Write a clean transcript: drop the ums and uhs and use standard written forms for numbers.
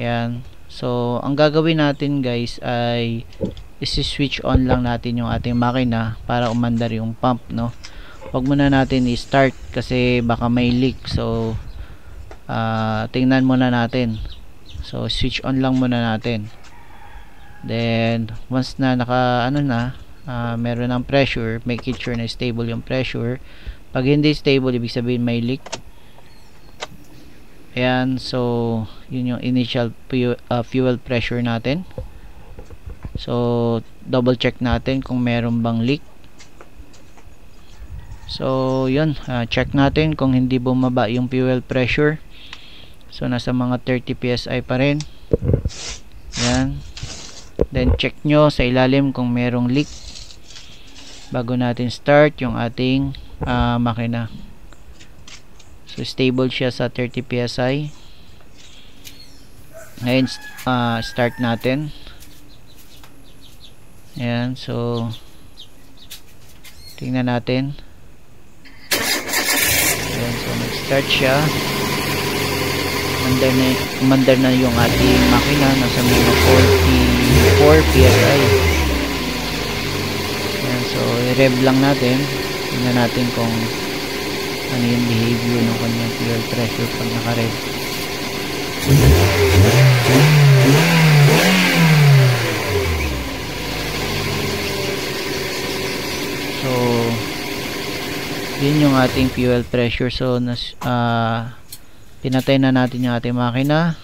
Ayan. So, ang gagawin natin guys ay isi-switch on lang natin yung ating makina para umandar yung pump, no? Huwag muna natin i-start kasi baka may leak. So, tingnan muna natin. So, switch on lang muna natin. Then, once na meron ng pressure, make it sure na stable yung pressure. Pag hindi stable, ibig sabihin may leak. Ayan, so yun yung initial fuel pressure natin. So double check natin kung meron bang leak. So yun, check natin kung hindi bumaba yung fuel pressure. So nasa mga 30 psi pa rin. Ayan. Then check nyo sa ilalim kung merong leak bago natin start yung ating makina. So stable siya sa 30 psi. Ngayon start natin. Ayan, so tingnan natin. Ayan, so nag-start siya. Umandar na yung ating makina, nasa mga 44 psi. Ayan, so i-rev lang natin. Tingnan natin kung ano yung behavior ng kanyang fuel pressure pag naka-rev. So yun yung ating fuel pressure. So pinatay na natin yung ating makina.